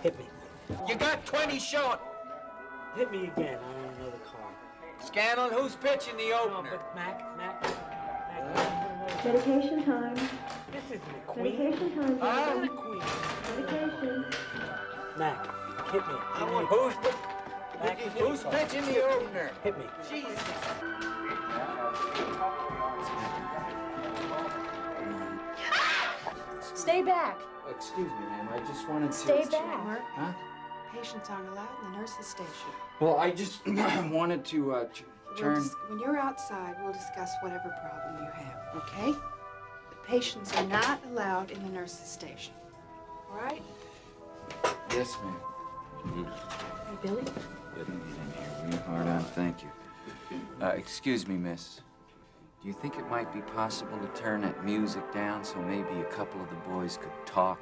Hit me. You got 20 short. Hit me again. I want another card. Scanlon, who's pitching the opener? No, but Mac. Medication time. This isn't a queen. Medication time. I'm not a queen. Medication. Mac, hit me. Who's pitching the opener? Hit me. Jesus. Stay back. Excuse me, ma'am. I just wanted to... Stay back. Huh? Patients aren't allowed in the nurse's station. Well, I just wanted to turn... When you're outside, we'll discuss whatever problem you have, okay? The patients are not allowed in the nurse's station. All right? Yes, ma'am. Hey, Billy. Didn't get in here. Real hard on, thank you. Excuse me, miss. Do you think it might be possible to turn that music down so maybe a couple of the boys could talk?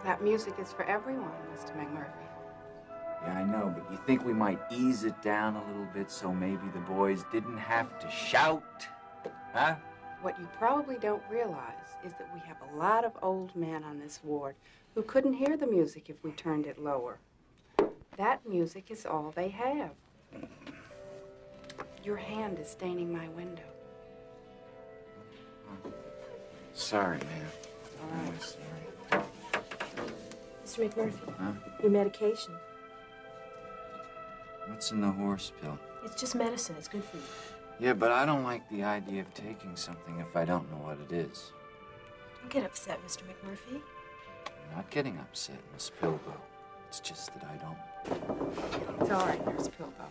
That music is for everyone, Mr. McMurphy. Yeah, I know, but you think we might ease it down a little bit so maybe the boys didn't have to shout? Huh? What you probably don't realize is that we have a lot of old men on this ward who couldn't hear the music if we turned it lower. That music is all they have. Your hand is staining my window. Oh. Sorry, man. All right. I'm sorry. Mr. McMurphy. Huh? Your medication. What's in the horse pill? It's just medicine. It's good for you. Yeah, but I don't like the idea of taking something if I don't know what it is. Don't get upset, Mr. McMurphy. I'm not getting upset, Miss Pilbo. It's just that I don't... It's all right, Nurse Pilbo.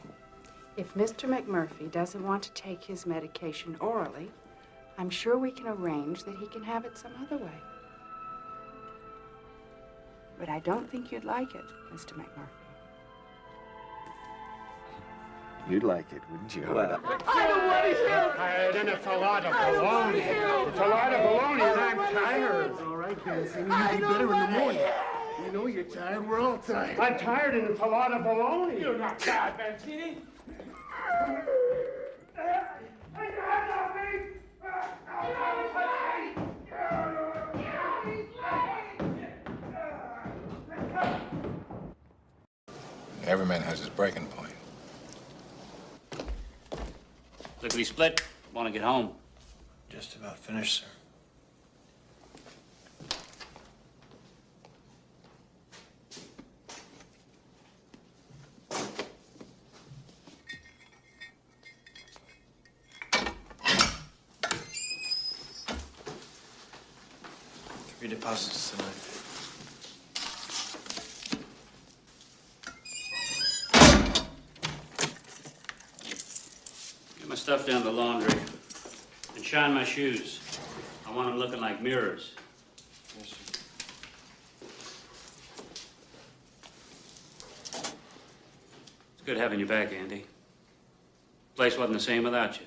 If Mr. McMurphy doesn't want to take his medication orally, I'm sure we can arrange that he can have it some other way. But I don't think you'd like it, Mr. McMurphy. You'd like it, wouldn't you? I don't want to hear. Tired, and it's a lot of baloney. It's a lot of baloney, and I'm tired. It's all right, Benson. You'll be better in the morning. You know you're tired. We're all tired. I'm tired, and it's a lot of baloney. You're not tired, Mancini. Every man has his breaking point. Lickety split. Want to get home? Just about finished, sir. Three deposits tonight. Get my stuff down to the laundry. And shine my shoes. I want them looking like mirrors. Yes, sir. It's good having you back, Andy. Place wasn't the same without you.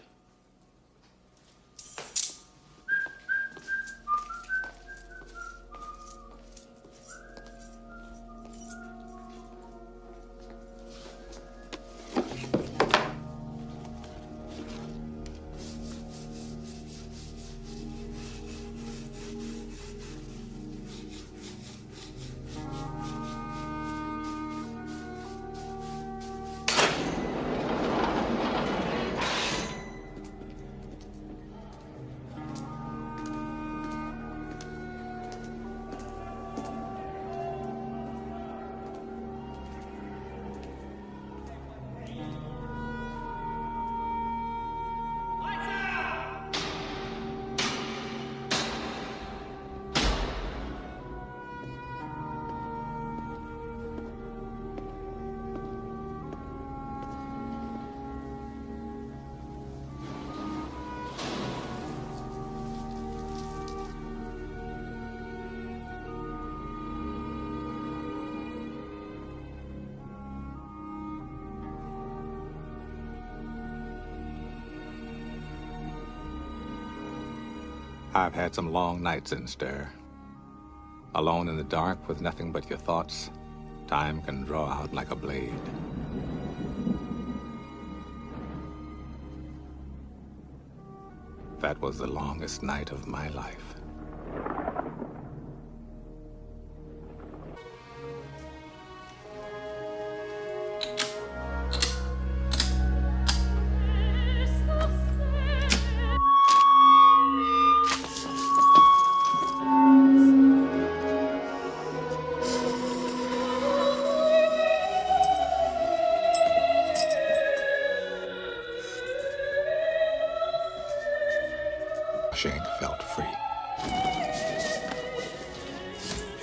I've had some long nights in stir. Alone in the dark with nothing but your thoughts, time can draw out like a blade. That was the longest night of my life.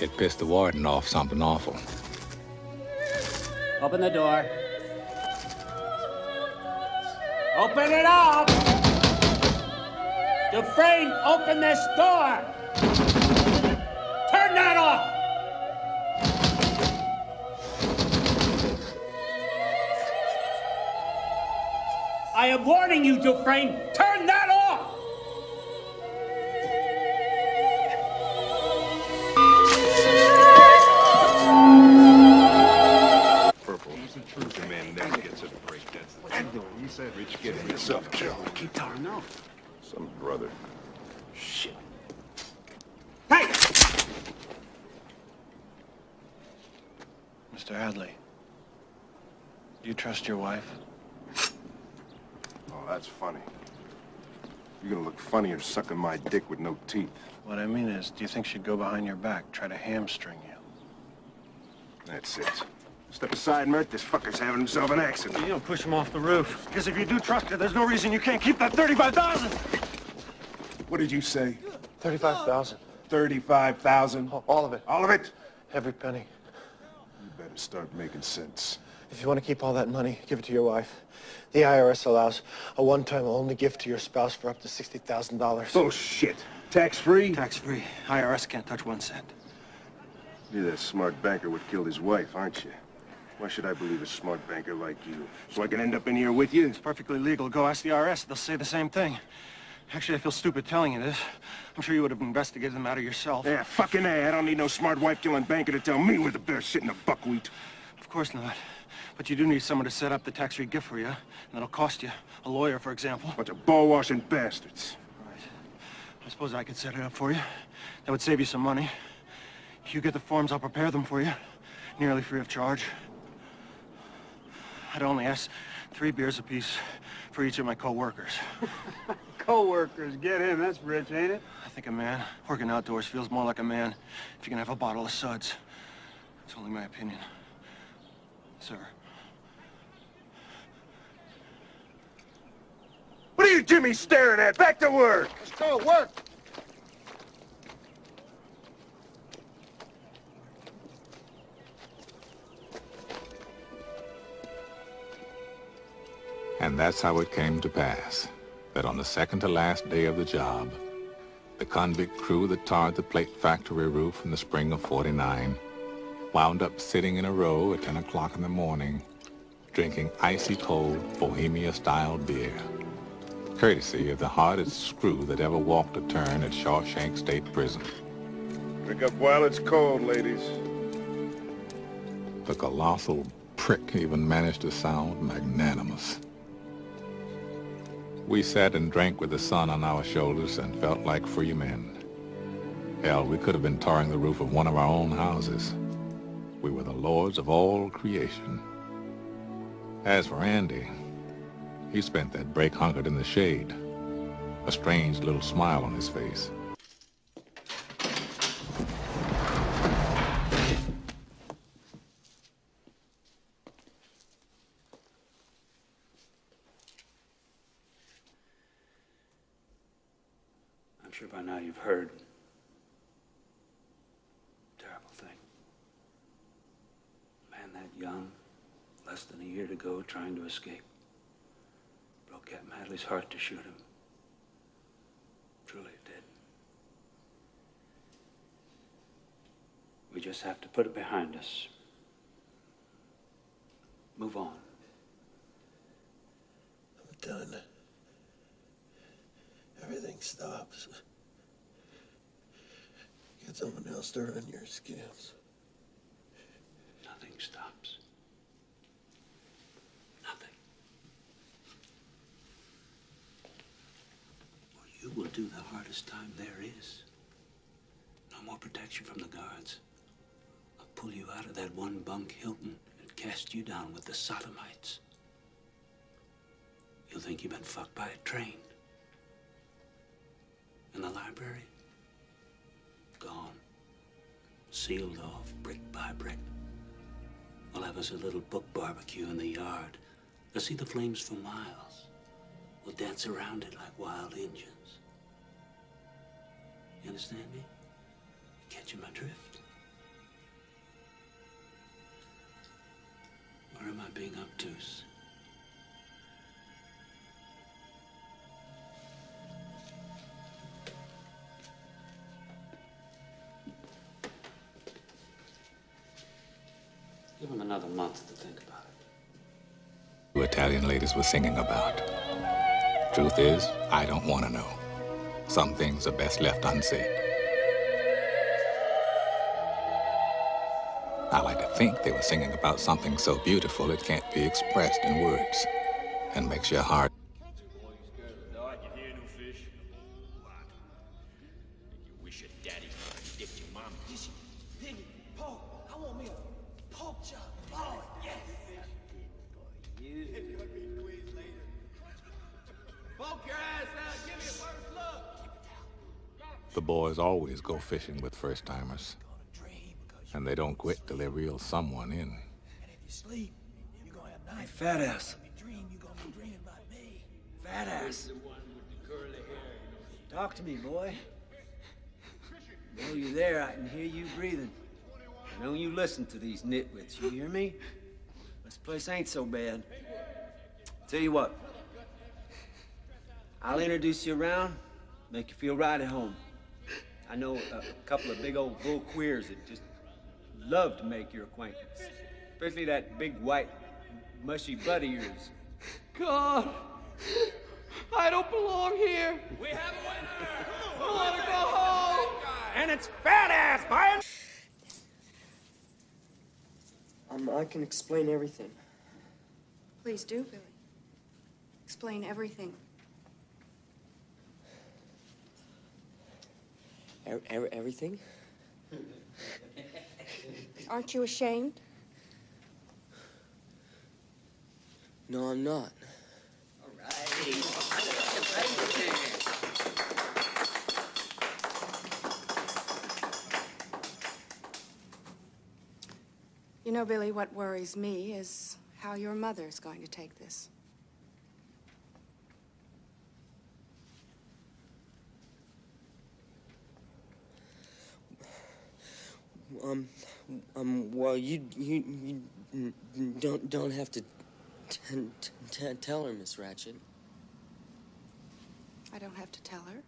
It pissed the warden off something awful. Open the door. Open it up! Dufresne, open this door! Turn that off! I am warning you, Dufresne! Turn that off! Purple. The man never gets a break. That's the thing. You said Rich getting himself killed. Keep talking. No. Some brother. Shit. Hey! Mr. Hadley, do you trust your wife? Oh, that's funny. You're gonna look funnier sucking my dick with no teeth. What I mean is, do you think she'd go behind your back, try to hamstring you? That's it. Step aside, Mert. This fucker's having himself an accident. You don't push him off the roof. Because if you do trust her, there's no reason you can't keep that $35,000. What did you say? 35,000. 35,000? All of it. All of it? Every penny. You better start making sense. If you want to keep all that money, give it to your wife. The IRS allows a one-time only gift to your spouse for up to $60,000. Bullshit. Tax-free? Tax-free. IRS can't touch 1 cent. You're that smart banker what killed his wife, aren't you? Why should I believe a smart banker like you? So I can end up in here with you? It's perfectly legal. Go ask the IRS. They'll say the same thing. Actually, I feel stupid telling you this. I'm sure you would have investigated the matter yourself. Yeah, fucking A. I don't need no smart wife-killing banker to tell me where the bear's shitting the buckwheat. Of course not. But you do need someone to set up the tax-free gift for you. And that'll cost you. A lawyer, for example. Bunch of ball-washing bastards. Right. I suppose I could set it up for you. That would save you some money. You get the forms, I'll prepare them for you. Nearly free of charge. I'd only ask 3 beers apiece for each of my co-workers. Co-workers, get him. That's rich, ain't it? I think a man working outdoors feels more like a man if you can have a bottle of suds. It's only my opinion. Sir. What are you Jimmy staring at? Back to work! Let's go, work! And that's how it came to pass that on the second to last day of the job, the convict crew that tarred the plate factory roof in the spring of '49 wound up sitting in a row at 10 o'clock in the morning, drinking icy cold Bohemia-style beer, courtesy of the hardest screw that ever walked a turn at Shawshank State Prison. Drink up while it's cold, ladies. The colossal prick even managed to sound magnanimous. We sat and drank with the sun on our shoulders and felt like free men. Hell, we could have been tarring the roof of one of our own houses. We were the lords of all creation. As for Andy, he spent that break hunkered in the shade, a strange little smile on his face. I'm sure by now you've heard. Terrible thing. A man that young, less than a year to go, trying to escape. Broke Captain Hadley's heart to shoot him. Truly it did. We just have to put it behind us. Move on. I'm done. Everything stops. Get someone else to run your scams. Nothing stops. Nothing. Or you will do the hardest time there is. No more protection from the guards. I'll pull you out of that one bunk Hilton and cast you down with the sodomites. You'll think you've been fucked by a train. In the library? Gone. Sealed off, brick by brick. We'll have us a little book barbecue in the yard. You'll see the flames for miles. We'll dance around it like wild Indians. You understand me? Catching my drift? being obtuse. Give him another month to think about it. Two Italian ladies were singing about. Truth is, I don't want to know. Some things are best left unsaid. I like to think they were singing about something so beautiful it can't be expressed in words and makes your heart. Wish your daddy dipped your mom. Piggy, pork. I want me a pork chop. Oh, yes. You. Poke your ass out. Give me a first look. The boys always go fishing with first-timers. And they don't quit till they reel someone in. And if you sleep, you're gonna have night. Fat ass. If you dream, you're gonna be dreaming about me. Fat ass. The one with the curly hair. Talk to me, boy. While you're there, I can hear you breathing. I know you listen to these nitwits, you hear me? This place ain't so bad. Tell you what. I'll introduce you around, make you feel right at home. I know a couple of big old bull queers that just love to make your acquaintance. Especially that big white mushy butt of yours. God, I don't belong here. We have a winner. I want to go home. And it's fat ass, man. I can explain everything. Please do, Billy. Explain everything. Everything? Aren't you ashamed? No, I'm not. All right. You know, Billy, what worries me is how your mother's going to take this. Well, you don't have to tell her, Miss Ratchet. I don't have to tell her.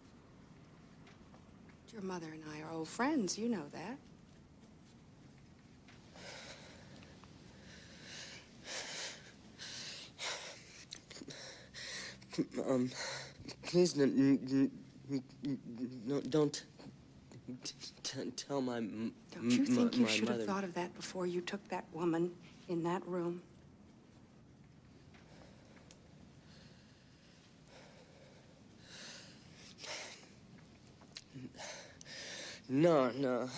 Your mother and I are old friends, you know that. Please don't tell my Don't you think you my should mother. have thought of that before you took that woman in that room? No.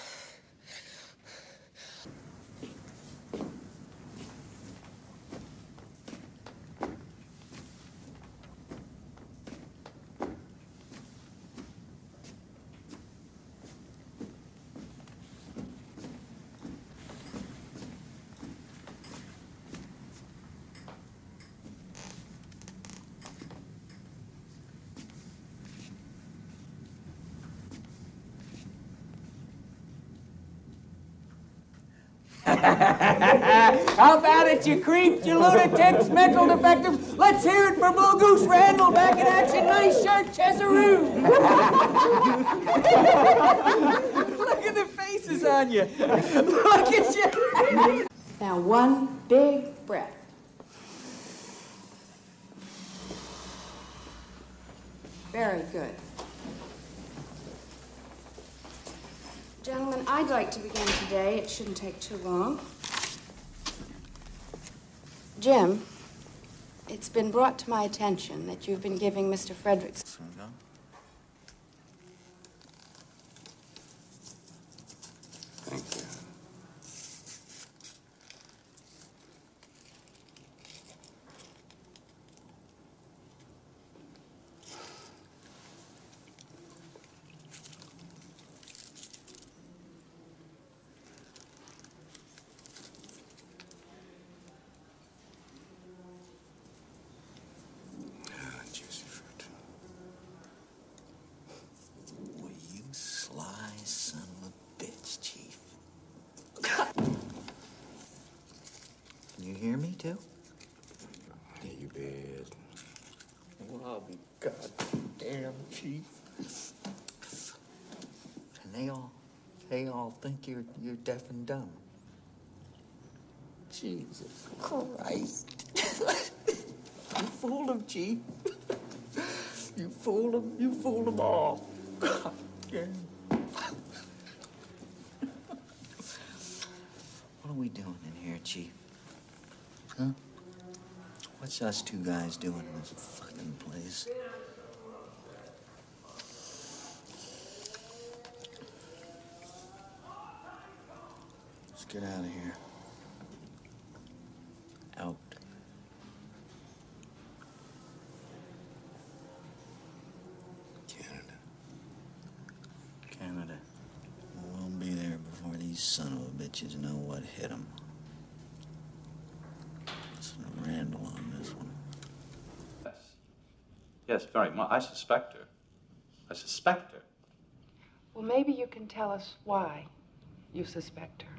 How about it, you creeps, you lunatics, mental defectives? Let's hear it for Bull Goose Randall back in action. Nice shirt, Chesaroo. Look at the faces on you. Look at you. Now, one big breath. Very good. Gentlemen, I'd like to begin today. It shouldn't take too long. Jim, it's been brought to my attention that you've been giving Mr. Fredericks... Thank you. Juicy fruit. Well, you sly son of a bitch, Chief. Can you hear me, too? Chief. And they all think you're deaf and dumb. Jesus Christ. You fooled them, Chief. You fooled them. You fooled them all. God damn. What are we doing in here, Chief? Huh? What's us two guys doing in this fucking place? Let's get out of here. Out. Canada. We'll be there before these son of a bitches know what hit them. Listen to Randall on this one. Yes, very much. I suspect her. I suspect her. Well, maybe you can tell us why you suspect her.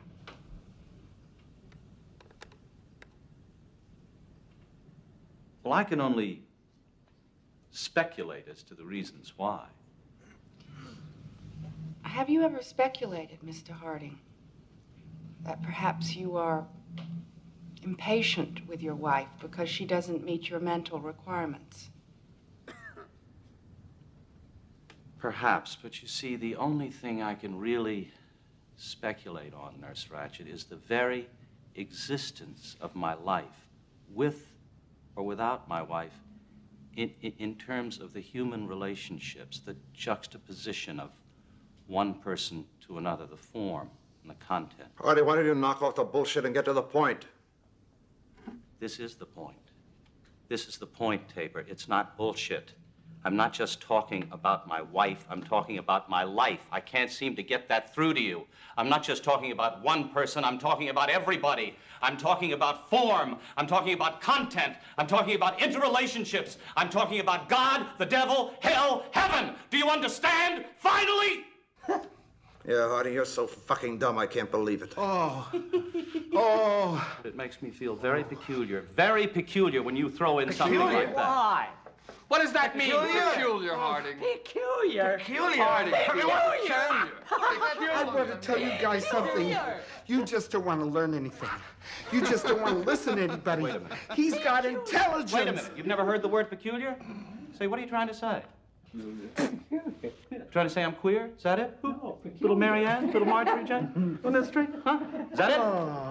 Well, I can only speculate as to the reasons why. Have you ever speculated, Mr. Harding, that perhaps you are impatient with your wife because she doesn't meet your mental requirements? Perhaps, but you see, the only thing I can really speculate on, Nurse Ratched, is the very existence of my life, with or without my wife, in terms of the human relationships, the juxtaposition of one person to another, the form and the content. Artie, why don't you knock off the bullshit and get to the point? This is the point. This is the point, Tabor. It's not bullshit. I'm not just talking about my wife. I'm talking about my life. I can't seem to get that through to you. I'm not just talking about one person. I'm talking about everybody. I'm talking about form. I'm talking about content. I'm talking about interrelationships. I'm talking about God, the devil, hell, heaven. Do you understand? Finally! Yeah, Artie, you're so fucking dumb, I can't believe it. Oh. It makes me feel very peculiar when you throw in something like that. Why? What does that mean? Peculiar, Harding. Peculiar? Harding. I want to tell you guys something. You just don't want to learn anything. You just don't want to listen to anybody. Wait a minute. He's got intelligence. Wait a minute. You've never heard the word peculiar? Say, what are you trying to say? Trying to say I'm queer? Is that it? No, little Mary Ann? Little Marjorie Jane? On the street? Huh? Is that it?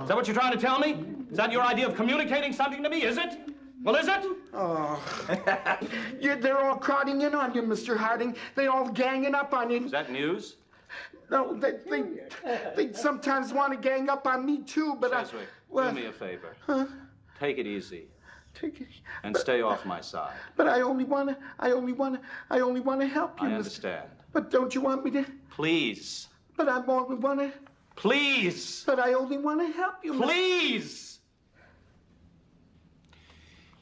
Is that what you're trying to tell me? Is that your idea of communicating something to me? Is it? Well, is it? Oh. They're all crowding in on you, Mr. Harding. They all ganging up on you. Is that news? No, they sometimes want to gang up on me, too, but Cheswick, do me a favor. Huh? Take it easy. Take it. And stay off my side. But I only wanna help you, I understand. But don't you want me to? Please. But I only wanna. Please. But I only wanna help you, Please.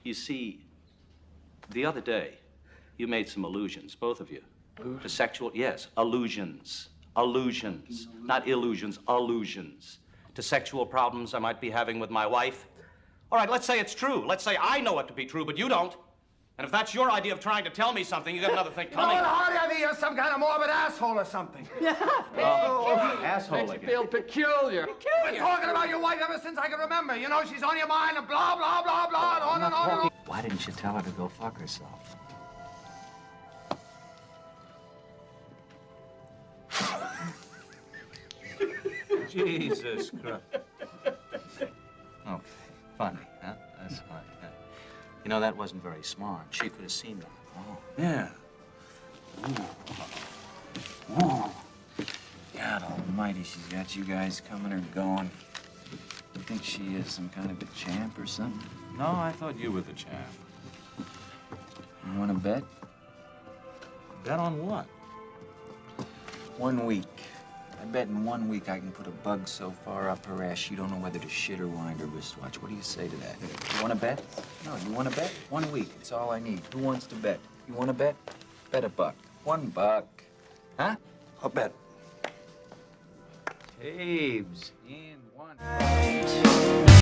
You see, the other day, you made some allusions, both of you, to sexual, yes, allusions, not illusions, allusions, to sexual problems I might be having with my wife. All right, let's say it's true. Let's say I know it to be true, but you don't. And if that's your idea of trying to tell me something, you got another thing coming. No, Hardy, I think you're some kind of morbid asshole or something. Asshole Makes you feel peculiar. You've been talking about your wife ever since I can remember. You know, she's on your mind and blah, blah, blah, blah, and on and on and on. Why didn't you tell her to go fuck herself? Jesus Christ. Okay, funny, huh? That's funny. Huh? You know, that wasn't very smart. She could have seen that. Oh. Yeah. Ooh. God almighty, she's got you guys coming or going. You think she is some kind of a champ or something? No, I thought you were the champ. You want to bet? Bet on what? 1 week. I bet in 1 week I can put a bug so far up her ass you don't know whether to shit or wind her wristwatch. What do you say to that? You want to bet? No, you want to bet? 1 week. It's all I need. Who wants to bet? You want to bet? Bet $1. $1. Huh? I'll bet. Tabes in one.